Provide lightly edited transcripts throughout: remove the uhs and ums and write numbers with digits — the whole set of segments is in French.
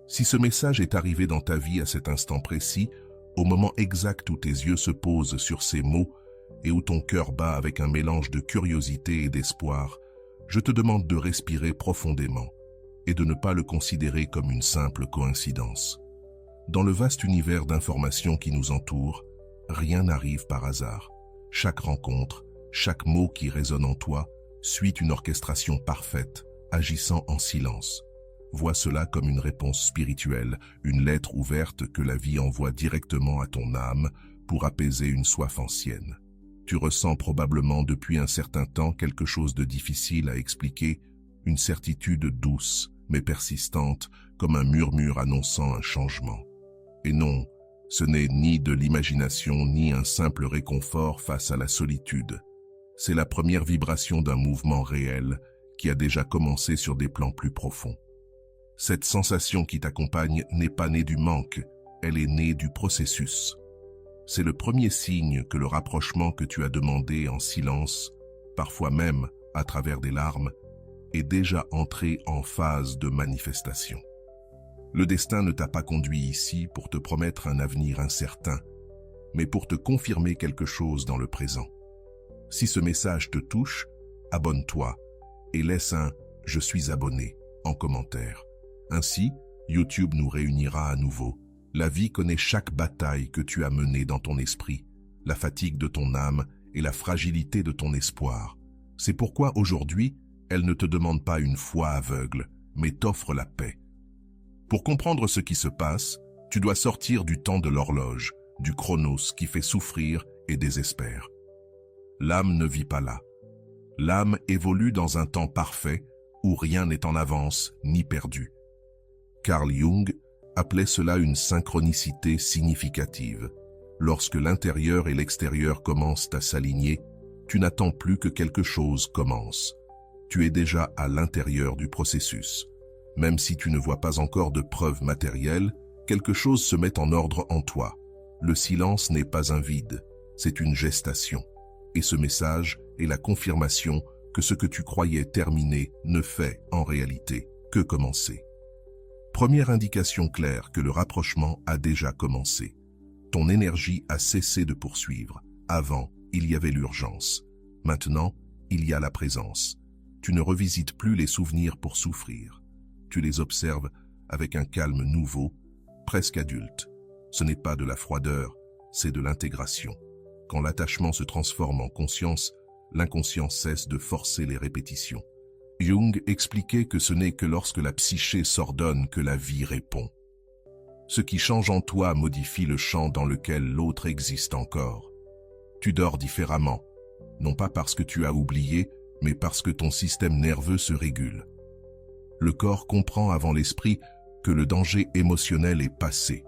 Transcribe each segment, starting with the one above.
Si ce message est arrivé dans ta vie à cet instant précis, au moment exact où tes yeux se posent sur ces mots et où ton cœur bat avec un mélange de curiosité et d'espoir, je te demande de respirer profondément et de ne pas le considérer comme une simple coïncidence. Dans le vaste univers d'informations qui nous entoure, rien n'arrive par hasard. Chaque rencontre, chaque mot qui résonne en toi, suit une orchestration parfaite, agissant en silence. Vois cela comme une réponse spirituelle, une lettre ouverte que la vie envoie directement à ton âme pour apaiser une soif ancienne. Tu ressens probablement depuis un certain temps quelque chose de difficile à expliquer, une certitude douce mais persistante, comme un murmure annonçant un changement. Et non, ce n'est ni de l'imagination ni un simple réconfort face à la solitude. C'est la première vibration d'un mouvement réel qui a déjà commencé sur des plans plus profonds. Cette sensation qui t'accompagne n'est pas née du manque, elle est née du processus. C'est le premier signe que le rapprochement que tu as demandé en silence, parfois même à travers des larmes, est déjà entré en phase de manifestation. Le destin ne t'a pas conduit ici pour te promettre un avenir incertain, mais pour te confirmer quelque chose dans le présent. Si ce message te touche, abonne-toi et laisse un « Je suis abonné » en commentaire. Ainsi, YouTube nous réunira à nouveau. La vie connaît chaque bataille que tu as menée dans ton esprit, la fatigue de ton âme et la fragilité de ton espoir. C'est pourquoi aujourd'hui, elle ne te demande pas une foi aveugle, mais t'offre la paix. Pour comprendre ce qui se passe, tu dois sortir du temps de l'horloge, du chronos qui fait souffrir et désespère. L'âme ne vit pas là. L'âme évolue dans un temps parfait où rien n'est en avance ni perdu. Carl Jung appelait cela une synchronicité significative. Lorsque l'intérieur et l'extérieur commencent à s'aligner, tu n'attends plus que quelque chose commence. Tu es déjà à l'intérieur du processus. Même si tu ne vois pas encore de preuves matérielles, quelque chose se met en ordre en toi. Le silence n'est pas un vide, c'est une gestation. Et ce message est la confirmation que ce que tu croyais terminé ne fait, en réalité, que commencer. Première indication claire que le rapprochement a déjà commencé. Ton énergie a cessé de poursuivre. Avant, il y avait l'urgence. Maintenant, il y a la présence. Tu ne revisites plus les souvenirs pour souffrir. Tu les observes avec un calme nouveau, presque adulte. Ce n'est pas de la froideur, c'est de l'intégration. Quand l'attachement se transforme en conscience, l'inconscient cesse de forcer les répétitions. Jung expliquait que ce n'est que lorsque la psyché s'ordonne que la vie répond. Ce qui change en toi modifie le champ dans lequel l'autre existe encore. Tu dors différemment, non pas parce que tu as oublié, mais parce que ton système nerveux se régule. Le corps comprend avant l'esprit que le danger émotionnel est passé.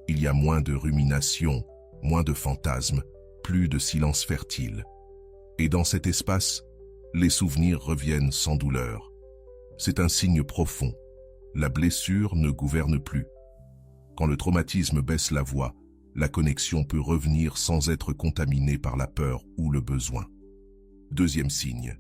Il y a moins de rumination, moins de fantasmes, plus de silence fertile. Et dans cet espace, les souvenirs reviennent sans douleur. C'est un signe profond. La blessure ne gouverne plus. Quand le traumatisme baisse la voix, la connexion peut revenir sans être contaminée par la peur ou le besoin. Deuxième signe.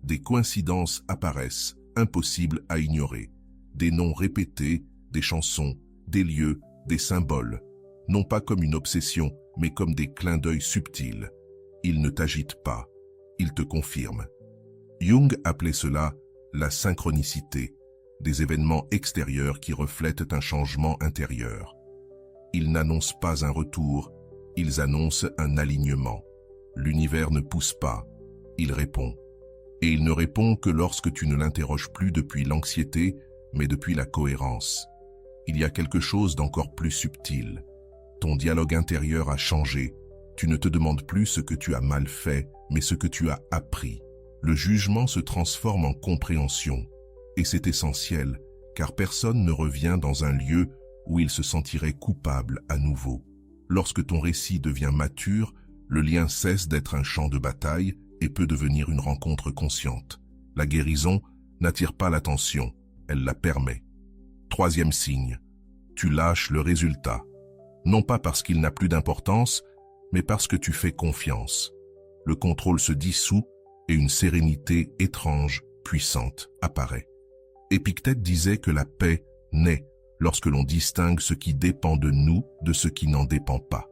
Des coïncidences apparaissent, impossibles à ignorer. Des noms répétés, des chansons, des lieux, des symboles. Non pas comme une obsession, mais comme des clins d'œil subtils. Ils ne t'agitent pas, ils te confirment. Jung appelait cela la synchronicité, des événements extérieurs qui reflètent un changement intérieur. Ils n'annoncent pas un retour, ils annoncent un alignement. L'univers ne pousse pas, il répond. Et il ne répond que lorsque tu ne l'interroges plus depuis l'anxiété, mais depuis la cohérence. Il y a quelque chose d'encore plus subtil. Ton dialogue intérieur a changé. Tu ne te demandes plus ce que tu as mal fait, mais ce que tu as appris. Le jugement se transforme en compréhension. Et c'est essentiel, car personne ne revient dans un lieu où il se sentirait coupable à nouveau. Lorsque ton récit devient mature, le lien cesse d'être un champ de bataille et peut devenir une rencontre consciente. La guérison n'attire pas l'attention, elle la permet. Troisième signe, tu lâches le résultat. Non pas parce qu'il n'a plus d'importance, mais parce que tu fais confiance. Le contrôle se dissout et une sérénité étrange, puissante, apparaît. Épictète disait que la paix naît lorsque l'on distingue ce qui dépend de nous de ce qui n'en dépend pas.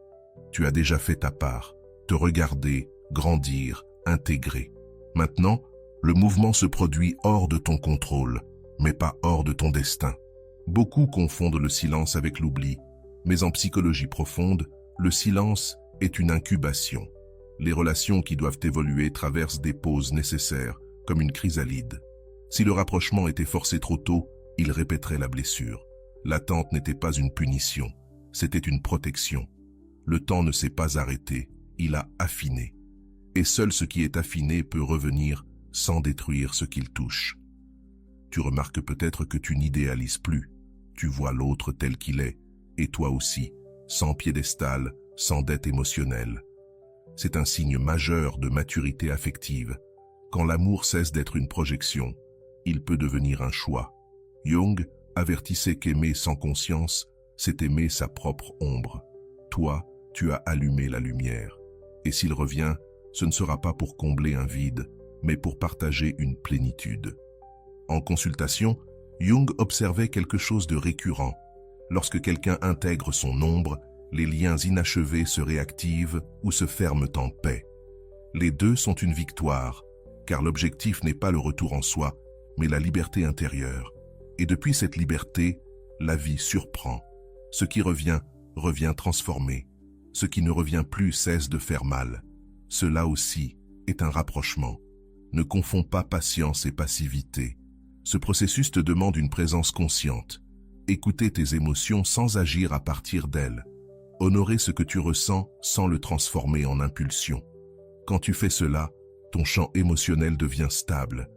Tu as déjà fait ta part, te regarder, grandir, intégrer. Maintenant, le mouvement se produit hors de ton contrôle, mais pas hors de ton destin. Beaucoup confondent le silence avec l'oubli, mais en psychologie profonde, le silence est une incubation. Les relations qui doivent évoluer traversent des pauses nécessaires, comme une chrysalide. Si le rapprochement était forcé trop tôt, il répéterait la blessure. L'attente n'était pas une punition, c'était une protection. Le temps ne s'est pas arrêté, il a affiné. Et seul ce qui est affiné peut revenir sans détruire ce qu'il touche. Tu remarques peut-être que tu n'idéalises plus. Tu vois l'autre tel qu'il est, et toi aussi, sans piédestal, sans dette émotionnelle. C'est un signe majeur de maturité affective. Quand l'amour cesse d'être une projection, il peut devenir un choix. Jung avertissait qu'aimer sans conscience, c'est aimer sa propre ombre. Toi, tu as allumé la lumière. Et s'il revient, ce ne sera pas pour combler un vide, mais pour partager une plénitude. En consultation, Jung observait quelque chose de récurrent. Lorsque quelqu'un intègre son ombre, les liens inachevés se réactivent ou se ferment en paix. Les deux sont une victoire, car l'objectif n'est pas le retour en soi, mais la liberté intérieure. Et depuis cette liberté, la vie surprend. Ce qui revient, revient transformé. Ce qui ne revient plus cesse de faire mal. Cela aussi est un rapprochement. Ne confonds pas patience et passivité. Ce processus te demande une présence consciente. Écouter tes émotions sans agir à partir d'elles. Honorer ce que tu ressens sans le transformer en impulsion. Quand tu fais cela, ton champ émotionnel devient stable.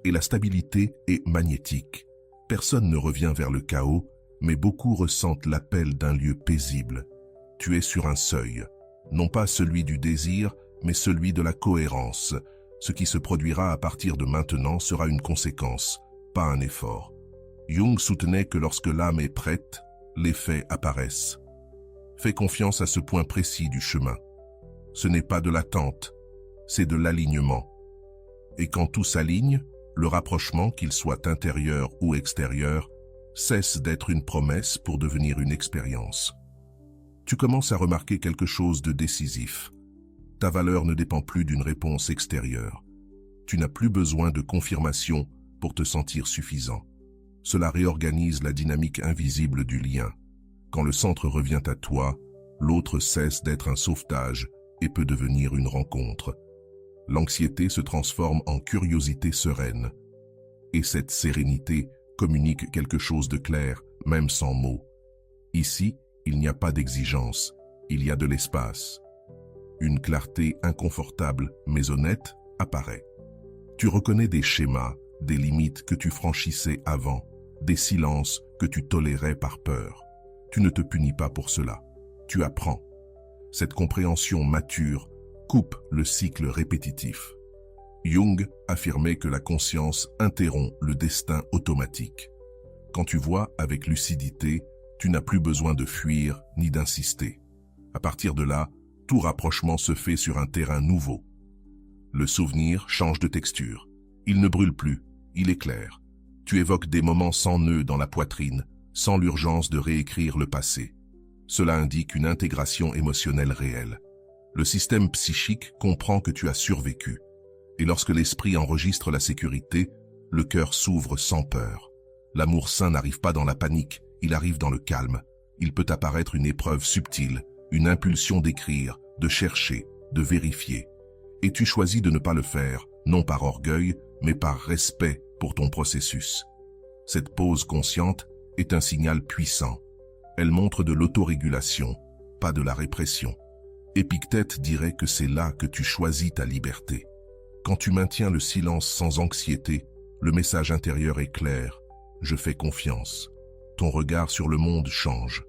Et la stabilité est magnétique. Personne ne revient vers le chaos, mais beaucoup ressentent l'appel d'un lieu paisible. Tu es sur un seuil, non pas celui du désir, mais celui de la cohérence. Ce qui se produira à partir de maintenant sera une conséquence, pas un effort. Jung soutenait que lorsque l'âme est prête, les faits apparaissent. Fais confiance à ce point précis du chemin. Ce n'est pas de l'attente, c'est de l'alignement. Et quand tout s'aligne, le rapprochement, qu'il soit intérieur ou extérieur, cesse d'être une promesse pour devenir une expérience. Tu commences à remarquer quelque chose de décisif. Ta valeur ne dépend plus d'une réponse extérieure. Tu n'as plus besoin de confirmation pour te sentir suffisant. Cela réorganise la dynamique invisible du lien. Quand le centre revient à toi, l'autre cesse d'être un sauvetage et peut devenir une rencontre. L'anxiété se transforme en curiosité sereine. Et cette sérénité communique quelque chose de clair, même sans mots. Ici, il n'y a pas d'exigence, il y a de l'espace. Une clarté inconfortable mais honnête apparaît. Tu reconnais des schémas, des limites que tu franchissais avant, des silences que tu tolérais par peur. Tu ne te punis pas pour cela, tu apprends. Cette compréhension mature coupe le cycle répétitif. Jung affirmait que la conscience interrompt le destin automatique. Quand tu vois avec lucidité, tu n'as plus besoin de fuir ni d'insister. À partir de là, tout rapprochement se fait sur un terrain nouveau. Le souvenir change de texture. Il ne brûle plus, il est clair. Tu évoques des moments sans nœud dans la poitrine, sans l'urgence de réécrire le passé. Cela indique une intégration émotionnelle réelle. Le système psychique comprend que tu as survécu. Et lorsque l'esprit enregistre la sécurité, le cœur s'ouvre sans peur. L'amour sain n'arrive pas dans la panique, il arrive dans le calme. Il peut apparaître une épreuve subtile, une impulsion d'écrire, de chercher, de vérifier. Et tu choisis de ne pas le faire, non par orgueil, mais par respect pour ton processus. Cette pause consciente est un signal puissant. Elle montre de l'autorégulation, pas de la répression. Épictète dirait que c'est là que tu choisis ta liberté. Quand tu maintiens le silence sans anxiété, le message intérieur est clair. Je fais confiance. Ton regard sur le monde change.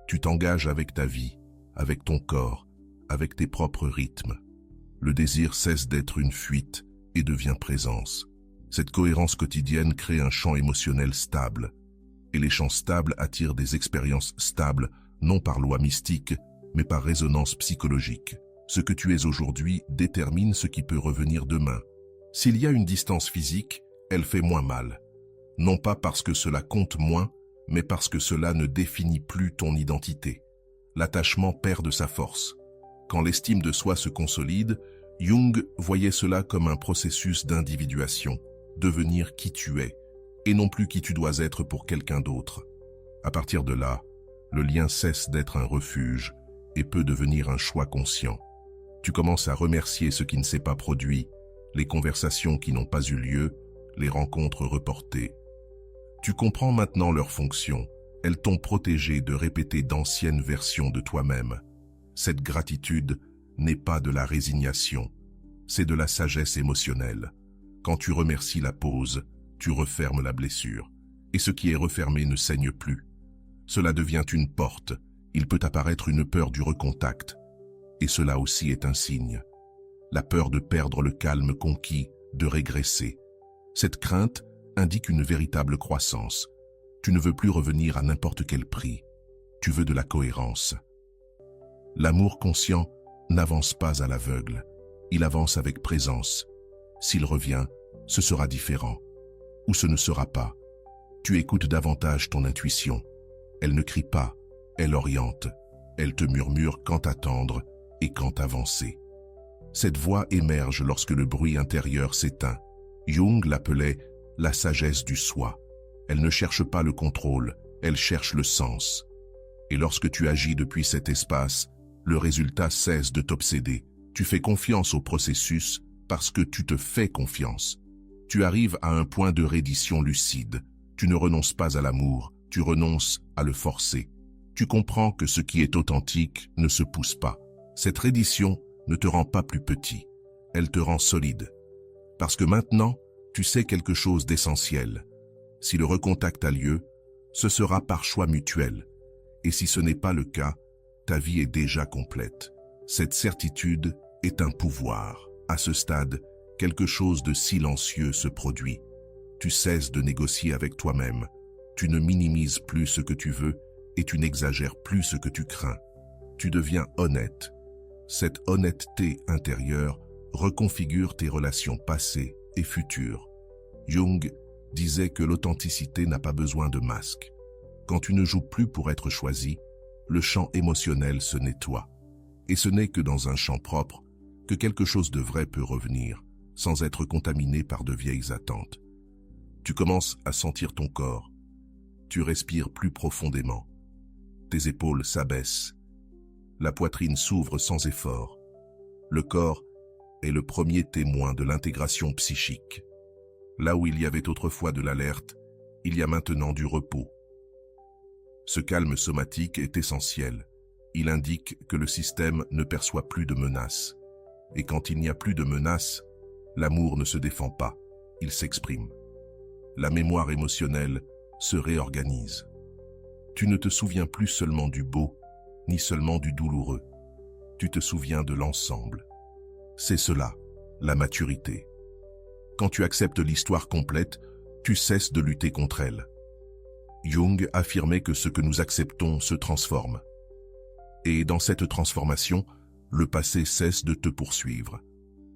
Tu t'engages avec ta vie, avec ton corps, avec tes propres rythmes. Le désir cesse d'être une fuite et devient présence. Cette cohérence quotidienne crée un champ émotionnel stable. Et les champs stables attirent des expériences stables, non par loi mystique, mais par résonance psychologique. Ce que tu es aujourd'hui détermine ce qui peut revenir demain. S'il y a une distance physique, elle fait moins mal. Non pas parce que cela compte moins, mais parce que cela ne définit plus ton identité. L'attachement perd de sa force. Quand l'estime de soi se consolide, Jung voyait cela comme un processus d'individuation, devenir qui tu es, et non plus qui tu dois être pour quelqu'un d'autre. À partir de là, le lien cesse d'être un refuge et peut devenir un choix conscient. Tu commences à remercier ce qui ne s'est pas produit, les conversations qui n'ont pas eu lieu, les rencontres reportées. Tu comprends maintenant leur fonction. Elles t'ont protégé de répéter d'anciennes versions de toi-même. Cette gratitude n'est pas de la résignation, c'est de la sagesse émotionnelle. Quand tu remercies la pause, tu refermes la blessure, et ce qui est refermé ne saigne plus. Cela devient une porte, il peut apparaître une peur du recontact, et cela aussi est un signe. La peur de perdre le calme conquis, de régresser. Cette crainte indique une véritable croissance. Tu ne veux plus revenir à n'importe quel prix. Tu veux de la cohérence. L'amour conscient n'avance pas à l'aveugle. Il avance avec présence. S'il revient, ce sera différent. Ou ce ne sera pas. Tu écoutes davantage ton intuition. Elle ne crie pas, elle oriente. Elle te murmure quand attendre et quand avancer. Cette voix émerge lorsque le bruit intérieur s'éteint. Jung l'appelait la sagesse du soi. Elle ne cherche pas le contrôle, elle cherche le sens. Et lorsque tu agis depuis cet espace, le résultat cesse de t'obséder. Tu fais confiance au processus parce que tu te fais confiance. Tu arrives à un point de reddition lucide. Tu ne renonces pas à l'amour, tu renonces à le forcer. Tu comprends que ce qui est authentique ne se pousse pas. Cette reddition ne te rend pas plus petit, elle te rend solide. Parce que maintenant, tu sais quelque chose d'essentiel. Si le recontact a lieu, ce sera par choix mutuel. Et si ce n'est pas le cas, ta vie est déjà complète. Cette certitude est un pouvoir. À ce stade, quelque chose de silencieux se produit. Tu cesses de négocier avec toi-même. Tu ne minimises plus ce que tu veux et tu n'exagères plus ce que tu crains. Tu deviens honnête. Cette honnêteté intérieure reconfigure tes relations passées et futures. Jung disait que l'authenticité n'a pas besoin de masque. Quand tu ne joues plus pour être choisi, le champ émotionnel se nettoie. Et ce n'est que dans un champ propre que quelque chose de vrai peut revenir, sans être contaminé par de vieilles attentes. Tu commences à sentir ton corps. Tu respires plus profondément. Tes épaules s'abaissent. La poitrine s'ouvre sans effort. Le corps est le premier témoin de l'intégration psychique. Là où il y avait autrefois de l'alerte, il y a maintenant du repos. Ce calme somatique est essentiel. Il indique que le système ne perçoit plus de menaces. Et quand il n'y a plus de menaces, l'amour ne se défend pas, il s'exprime. La mémoire émotionnelle se réorganise. Tu ne te souviens plus seulement du beau, ni seulement du douloureux. Tu te souviens de l'ensemble. C'est cela, la maturité. Quand tu acceptes l'histoire complète, tu cesses de lutter contre elle. Jung affirmait que ce que nous acceptons se transforme. Et dans cette transformation, le passé cesse de te poursuivre.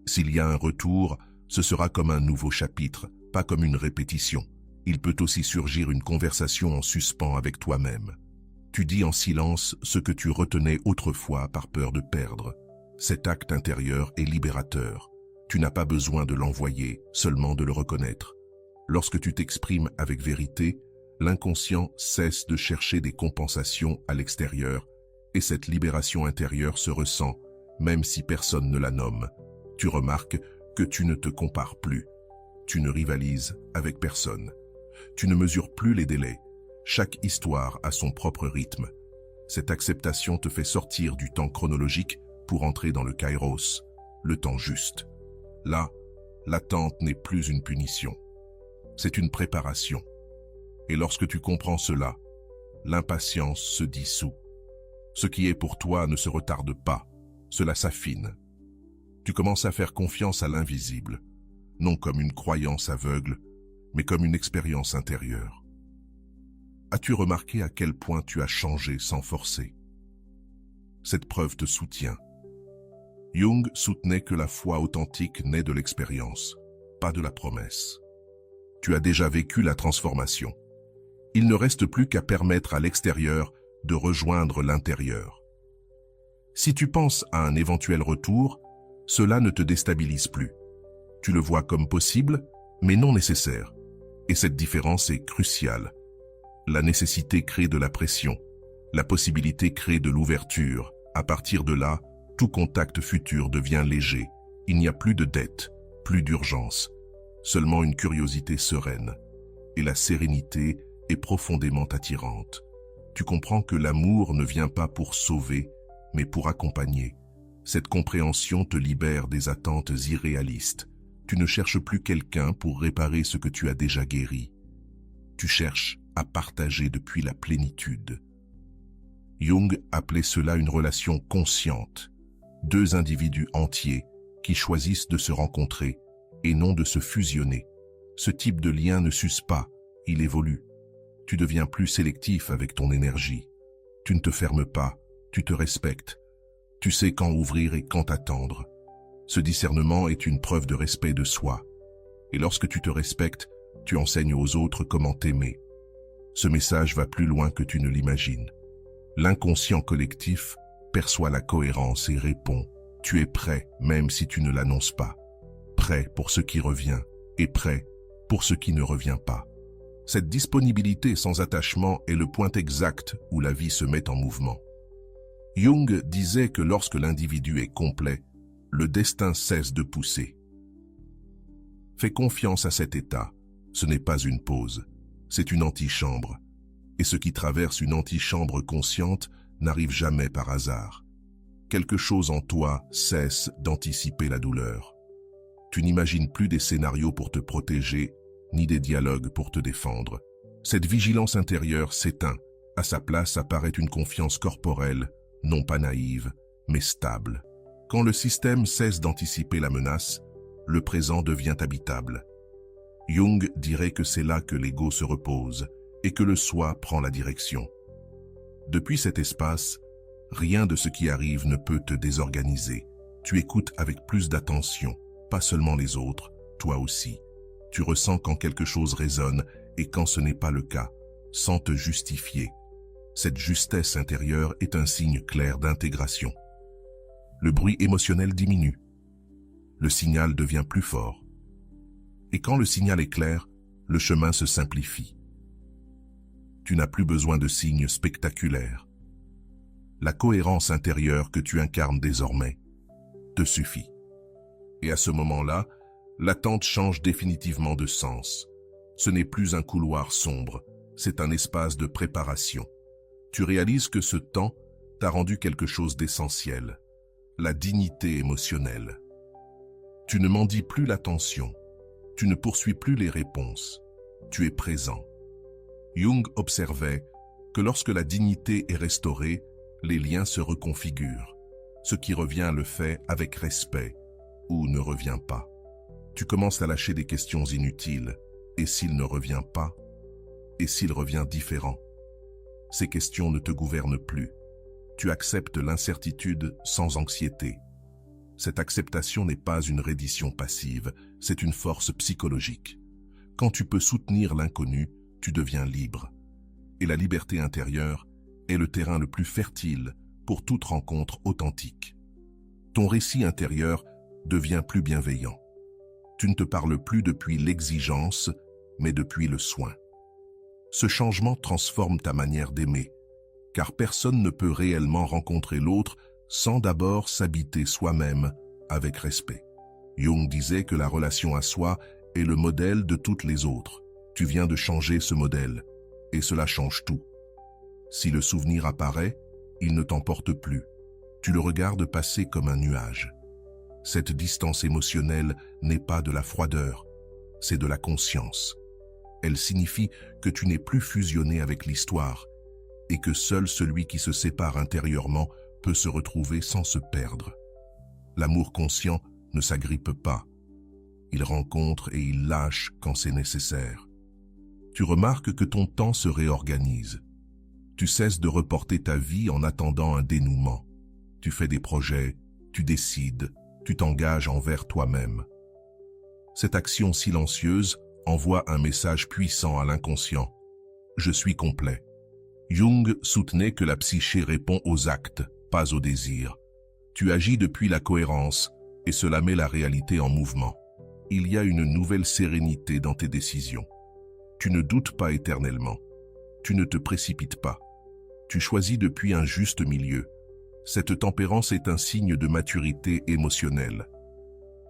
S'il y a un retour, ce sera comme un nouveau chapitre, pas comme une répétition. Il peut aussi surgir une conversation en suspens avec toi-même. Tu dis en silence ce que tu retenais autrefois par peur de perdre. Cet acte intérieur est libérateur. Tu n'as pas besoin de l'envoyer, seulement de le reconnaître. Lorsque tu t'exprimes avec vérité, l'inconscient cesse de chercher des compensations à l'extérieur et cette libération intérieure se ressent, même si personne ne la nomme. Tu remarques que tu ne te compares plus. Tu ne rivalises avec personne. Tu ne mesures plus les délais. Chaque histoire a son propre rythme. Cette acceptation te fait sortir du temps chronologique pour entrer dans le kairos, le temps juste. Là, l'attente n'est plus une punition. C'est une préparation. Et lorsque tu comprends cela, l'impatience se dissout. Ce qui est pour toi ne se retarde pas, cela s'affine. Tu commences à faire confiance à l'invisible, non comme une croyance aveugle, mais comme une expérience intérieure. As-tu remarqué à quel point tu as changé sans forcer? Cette preuve te soutient. Jung soutenait que la foi authentique naît de l'expérience, pas de la promesse. Tu as déjà vécu la transformation. Il ne reste plus qu'à permettre à l'extérieur de rejoindre l'intérieur. Si tu penses à un éventuel retour, cela ne te déstabilise plus. Tu le vois comme possible, mais non nécessaire. Et cette différence est cruciale. La nécessité crée de la pression. La possibilité crée de l'ouverture. À partir de là, tout contact futur devient léger. Il n'y a plus de dette, plus d'urgence. Seulement une curiosité sereine. Et la sérénité est profondément attirante. Tu comprends que l'amour ne vient pas pour sauver, mais pour accompagner. Cette compréhension te libère des attentes irréalistes. Tu ne cherches plus quelqu'un pour réparer ce que tu as déjà guéri. Tu cherches à partager depuis la plénitude. Jung appelait cela une relation consciente. Deux individus entiers qui choisissent de se rencontrer et non de se fusionner. Ce type de lien ne s'use pas, il évolue. Tu deviens plus sélectif avec ton énergie. Tu ne te fermes pas, tu te respectes. Tu sais quand ouvrir et quand attendre. Ce discernement est une preuve de respect de soi. Et lorsque tu te respectes, tu enseignes aux autres comment t'aimer. Ce message va plus loin que tu ne l'imagines. L'inconscient collectif perçoit la cohérence et répond « Tu es prêt même si tu ne l'annonces pas. Prêt pour ce qui revient et prêt pour ce qui ne revient pas. » Cette disponibilité sans attachement est le point exact où la vie se met en mouvement. Jung disait que lorsque l'individu est complet, le destin cesse de pousser. Fais confiance à cet état. Ce n'est pas une pause, c'est une antichambre. Et ce qui traverse une antichambre consciente n'arrive jamais par hasard. Quelque chose en toi cesse d'anticiper la douleur. Tu n'imagines plus des scénarios pour te protéger, ni des dialogues pour te défendre. Cette vigilance intérieure s'éteint. À sa place apparaît une confiance corporelle, non pas naïve, mais stable. Quand le système cesse d'anticiper la menace, le présent devient habitable. Jung dirait que c'est là que l'ego se repose et que le soi prend la direction. Depuis cet espace, rien de ce qui arrive ne peut te désorganiser. Tu écoutes avec plus d'attention, pas seulement les autres, toi aussi. Tu ressens quand quelque chose résonne et quand ce n'est pas le cas, sans te justifier. Cette justesse intérieure est un signe clair d'intégration. Le bruit émotionnel diminue. Le signal devient plus fort. Et quand le signal est clair, le chemin se simplifie. Tu n'as plus besoin de signes spectaculaires. La cohérence intérieure que tu incarnes désormais te suffit. Et à ce moment-là, l'attente change définitivement de sens. Ce n'est plus un couloir sombre, c'est un espace de préparation. Tu réalises que ce temps t'a rendu quelque chose d'essentiel, la dignité émotionnelle. Tu ne mendis plus l'attention, tu ne poursuis plus les réponses, tu es présent. Jung observait que lorsque la dignité est restaurée, les liens se reconfigurent. Ce qui revient le fait avec respect ou ne revient pas. Tu commences à lâcher des questions inutiles. Et s'il ne revient pas? Et s'il revient différent? Ces questions ne te gouvernent plus. Tu acceptes l'incertitude sans anxiété. Cette acceptation n'est pas une reddition passive, c'est une force psychologique. Quand tu peux soutenir l'inconnu, tu deviens libre. Et la liberté intérieure est le terrain le plus fertile pour toute rencontre authentique. Ton récit intérieur devient plus bienveillant. Tu ne te parles plus depuis l'exigence, mais depuis le soin. Ce changement transforme ta manière d'aimer, car personne ne peut réellement rencontrer l'autre sans d'abord s'habiter soi-même avec respect. Jung disait que la relation à soi est le modèle de toutes les autres. Tu viens de changer ce modèle, et cela change tout. Si le souvenir apparaît, il ne t'emporte plus. Tu le regardes passer comme un nuage. Cette distance émotionnelle n'est pas de la froideur, c'est de la conscience. Elle signifie que tu n'es plus fusionné avec l'histoire et que seul celui qui se sépare intérieurement peut se retrouver sans se perdre. L'amour conscient ne s'agrippe pas. Il rencontre et il lâche quand c'est nécessaire. Tu remarques que ton temps se réorganise. Tu cesses de reporter ta vie en attendant un dénouement. Tu fais des projets, tu décides, tu t'engages envers toi-même. Cette action silencieuse envoie un message puissant à l'inconscient. je suis complet. Jung soutenait que la psyché répond aux actes, pas aux désirs. Tu agis depuis la cohérence, et cela met la réalité en mouvement. Il y a une nouvelle sérénité dans tes décisions. Tu ne doutes pas éternellement. Tu ne te précipites pas. Tu choisis depuis un juste milieu. Cette tempérance est un signe de maturité émotionnelle.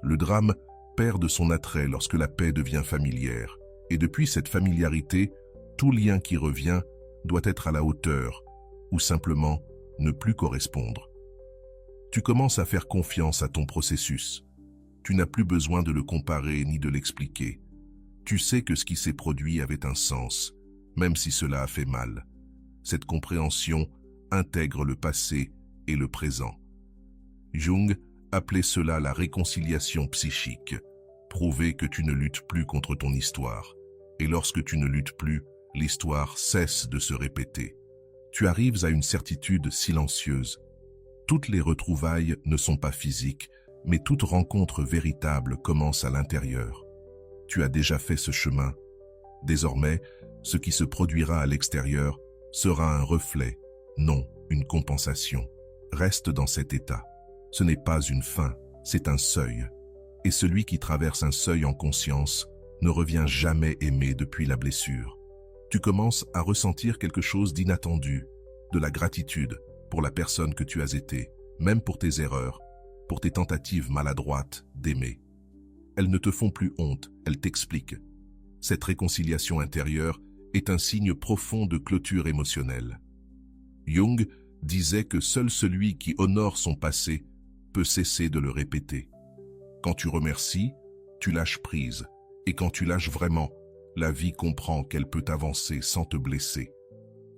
Le drame perd de son attrait lorsque la paix devient familière. Et depuis cette familiarité, tout lien qui revient doit être à la hauteur ou simplement ne plus correspondre. Tu commences à faire confiance à ton processus. Tu n'as plus besoin de le comparer ni de l'expliquer. Tu sais que ce qui s'est produit avait un sens, même si cela a fait mal. Cette compréhension intègre le passé et le présent. Jung appelait cela la réconciliation psychique, prouver que tu ne luttes plus contre ton histoire. Et lorsque tu ne luttes plus, l'histoire cesse de se répéter. Tu arrives à une certitude silencieuse. Toutes les retrouvailles ne sont pas physiques, mais toute rencontre véritable commence à l'intérieur. Tu as déjà fait ce chemin. Désormais, ce qui se produira à l'extérieur sera un reflet, non une compensation. Reste dans cet état. Ce n'est pas une fin, c'est un seuil. Et celui qui traverse un seuil en conscience ne revient jamais aimé depuis la blessure. Tu commences à ressentir quelque chose d'inattendu, de la gratitude pour la personne que tu as été, même pour tes erreurs, pour tes tentatives maladroites d'aimer. Elles ne te font plus honte, elles t'expliquent. Cette réconciliation intérieure est un signe profond de clôture émotionnelle. Jung disait que seul celui qui honore son passé peut cesser de le répéter. Quand tu remercies, tu lâches prise. Et quand tu lâches vraiment, la vie comprend qu'elle peut avancer sans te blesser.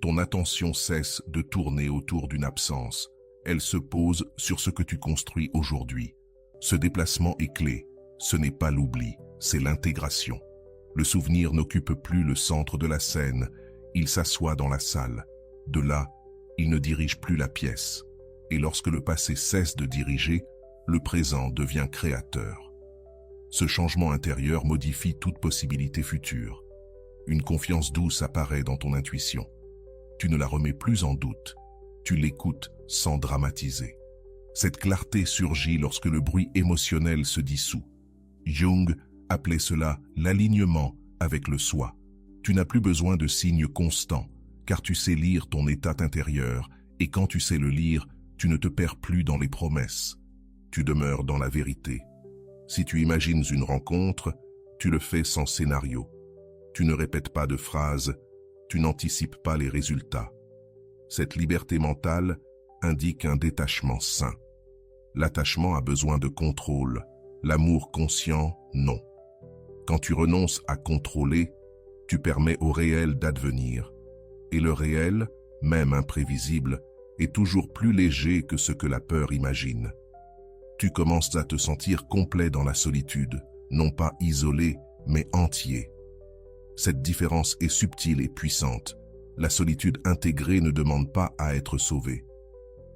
Ton attention cesse de tourner autour d'une absence. Elle se pose sur ce que tu construis aujourd'hui. Ce déplacement est clé. Ce n'est pas l'oubli, c'est l'intégration. Le souvenir n'occupe plus le centre de la scène. Il s'assoit dans la salle. De là, il ne dirige plus la pièce. Et lorsque le passé cesse de diriger, le présent devient créateur. Ce changement intérieur modifie toute possibilité future. Une confiance douce apparaît dans ton intuition. Tu ne la remets plus en doute. Tu l'écoutes sans dramatiser. Cette clarté surgit lorsque le bruit émotionnel se dissout. Jung appelait cela l'alignement avec le soi. Tu n'as plus besoin de signes constants, car tu sais lire ton état intérieur, et quand tu sais le lire, tu ne te perds plus dans les promesses. Tu demeures dans la vérité. Si tu imagines une rencontre, tu le fais sans scénario. Tu ne répètes pas de phrases, tu n'anticipes pas les résultats. Cette liberté mentale indique un détachement sain. L'attachement a besoin de contrôle, l'amour conscient, non. Quand tu renonces à contrôler, tu permets au réel d'advenir. Et le réel, même imprévisible, est toujours plus léger que ce que la peur imagine. Tu commences à te sentir complet dans la solitude, non pas isolé, mais entier. Cette différence est subtile et puissante. La solitude intégrée ne demande pas à être sauvée.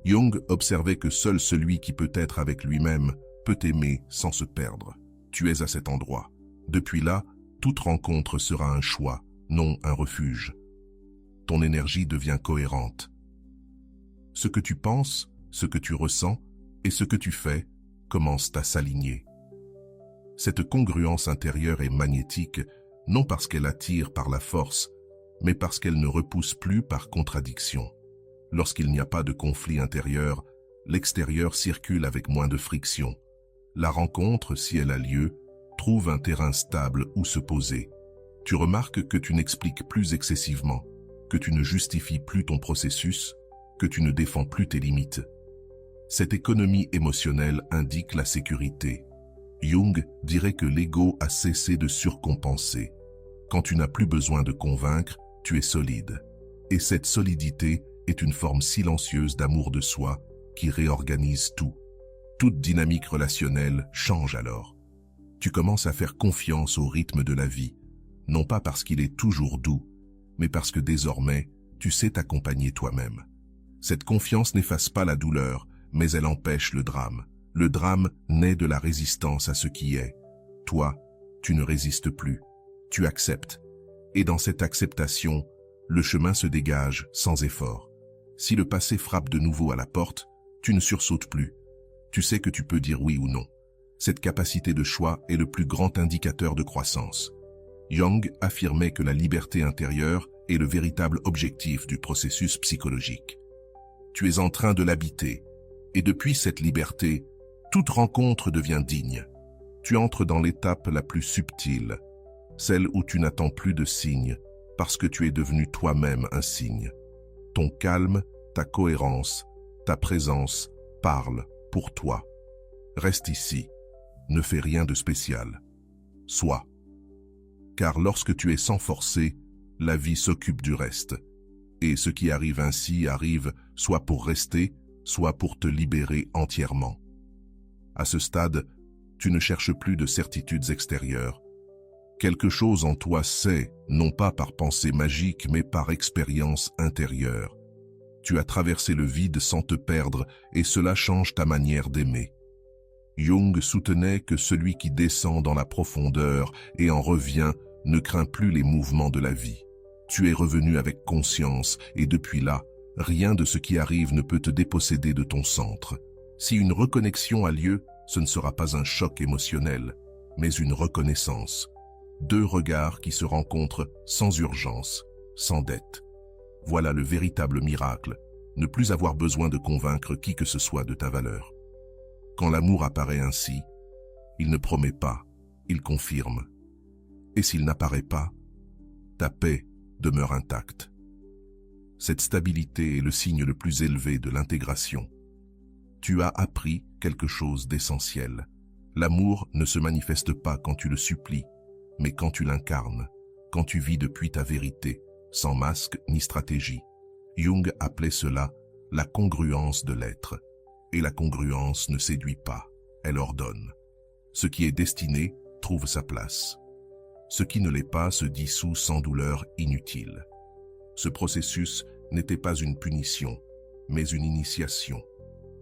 Jung observait que seul celui qui peut être avec lui-même peut aimer sans se perdre. Tu es à cet endroit. Depuis là, toute rencontre sera un choix, non un refuge. Ton énergie devient cohérente. Ce que tu penses, ce que tu ressens et ce que tu fais commencent à s'aligner. Cette congruence intérieure est magnétique, non parce qu'elle attire par la force, mais parce qu'elle ne repousse plus par contradiction. Lorsqu'il n'y a pas de conflit intérieur, l'extérieur circule avec moins de friction. La rencontre, si elle a lieu, trouve un terrain stable où se poser. Tu remarques que tu n'expliques plus excessivement, que tu ne justifies plus ton processus, que tu ne défends plus tes limites. Cette économie émotionnelle indique la sécurité. Jung dirait que l'ego a cessé de surcompenser. Quand tu n'as plus besoin de convaincre, tu es solide. Et cette solidité est une forme silencieuse d'amour de soi qui réorganise tout. Toute dynamique relationnelle change alors. Tu commences à faire confiance au rythme de la vie, non pas parce qu'il est toujours doux, mais parce que désormais, tu sais t'accompagner toi-même. Cette confiance n'efface pas la douleur, mais elle empêche le drame. Le drame naît de la résistance à ce qui est. Toi, tu ne résistes plus. Tu acceptes. Et dans cette acceptation, Le chemin se dégage sans effort. Si le passé frappe de nouveau à la porte, tu ne sursautes plus. Tu sais que tu peux dire oui ou non. Cette capacité de choix est le plus grand indicateur de croissance. Jung affirmait que la liberté intérieure est le véritable objectif du processus psychologique. Tu es en train de l'habiter, et depuis cette liberté, toute rencontre devient digne. Tu entres dans l'étape la plus subtile, celle où tu n'attends plus de signes, parce que tu es devenu toi-même un signe. Ton calme, ta cohérence, ta présence parlent pour toi. Reste ici, ne fais rien de spécial. Sois. Car lorsque tu es sans forcer, la vie s'occupe du reste. Et ce qui arrive ainsi arrive soit pour rester, soit pour te libérer entièrement. À ce stade, tu ne cherches plus de certitudes extérieures. Quelque chose en toi sait, non pas par pensée magique, mais par expérience intérieure. Tu as traversé le vide sans te perdre, et cela change ta manière d'aimer. Jung soutenait que celui qui descend dans la profondeur et en revient ne craint plus les mouvements de la vie. Tu es revenu avec conscience, et depuis là, rien de ce qui arrive ne peut te déposséder de ton centre. Si une reconnexion a lieu, ce ne sera pas un choc émotionnel, mais une reconnaissance. Deux regards qui se rencontrent sans urgence, sans dette. Voilà le véritable miracle, ne plus avoir besoin de convaincre qui que ce soit de ta valeur. Quand l'amour apparaît ainsi, il ne promet pas, il confirme. Et s'il n'apparaît pas, ta paix demeure intacte. Cette stabilité est le signe le plus élevé de l'intégration. Tu as appris quelque chose d'essentiel. L'amour ne se manifeste pas quand tu le supplies, mais quand tu l'incarnes, quand tu vis depuis ta vérité, sans masque ni stratégie. Jung appelait cela la congruence de l'être. Et la congruence ne séduit pas, elle ordonne. Ce qui est destiné trouve sa place. Ce qui ne l'est pas se dissout sans douleur inutile. Ce processus n'était pas une punition, mais une initiation.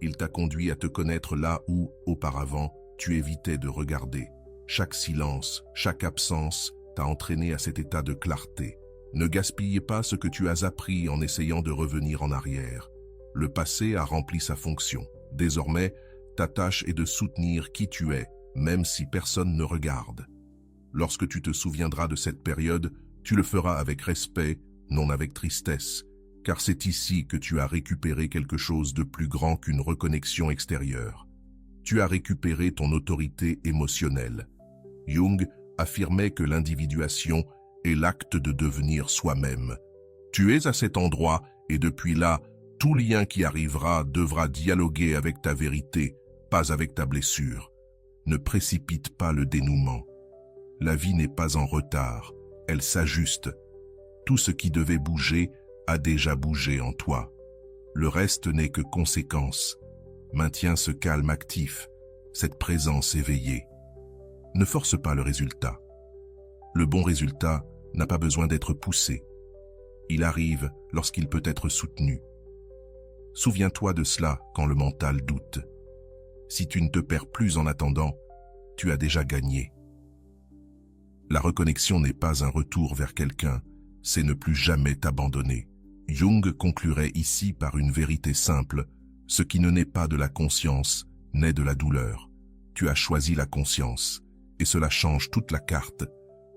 Il t'a conduit à te connaître là où, auparavant, tu évitais de regarder. Chaque silence, chaque absence t'a entraîné à cet état de clarté. Ne gaspille pas ce que tu as appris en essayant de revenir en arrière. Le passé a rempli sa fonction. Désormais, ta tâche est de soutenir qui tu es, même si personne ne regarde. Lorsque tu te souviendras de cette période, tu le feras avec respect, non avec tristesse, car c'est ici que tu as récupéré quelque chose de plus grand qu'une reconnexion extérieure. Tu as récupéré ton autorité émotionnelle. Jung affirmait que l'individuation est l'acte de devenir soi-même. Tu es à cet endroit et depuis là, tout lien qui arrivera devra dialoguer avec ta vérité, pas avec ta blessure. Ne précipite pas le dénouement. La vie n'est pas en retard, elle s'ajuste. Tout ce qui devait bouger a déjà bougé en toi. Le reste n'est que conséquence. Maintiens ce calme actif, cette présence éveillée. Ne force pas le résultat. Le bon résultat n'a pas besoin d'être poussé. Il arrive lorsqu'il peut être soutenu. Souviens-toi de cela quand le mental doute. Si tu ne te perds plus en attendant, tu as déjà gagné. La reconnexion n'est pas un retour vers quelqu'un, c'est ne plus jamais t'abandonner. Jung conclurait ici par une vérité simple, ce qui ne naît pas de la conscience, naît de la douleur. Tu as choisi la conscience, et cela change toute la carte.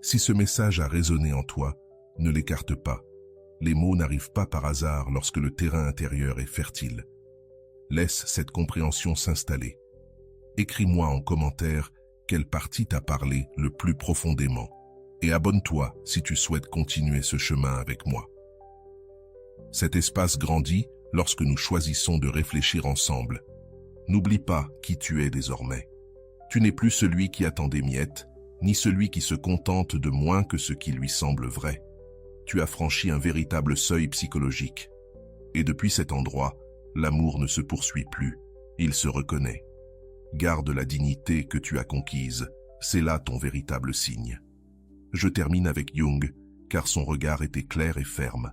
Si ce message a résonné en toi, ne l'écarte pas. Les mots n'arrivent pas par hasard lorsque le terrain intérieur est fertile. Laisse cette compréhension s'installer. Écris-moi en commentaire quelle partie t'a parlé le plus profondément. Et abonne-toi si tu souhaites continuer ce chemin avec moi. Cet espace grandit lorsque nous choisissons de réfléchir ensemble. N'oublie pas qui tu es désormais. Tu n'es plus celui qui attend des miettes, ni celui qui se contente de moins que ce qui lui semble vrai. Tu as franchi un véritable seuil psychologique. Et depuis cet endroit, l'amour ne se poursuit plus, il se reconnaît. Garde la dignité que tu as conquise, c'est là ton véritable signe. Je termine avec Jung, car son regard était clair et ferme.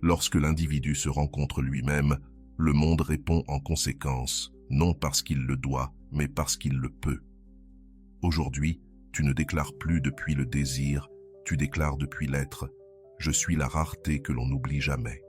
Lorsque l'individu se rencontre lui-même, le monde répond en conséquence, non parce qu'il le doit, mais parce qu'il le peut. Aujourd'hui, tu ne déclares plus depuis le désir, tu déclares depuis l'être. Je suis la rareté que l'on n'oublie jamais.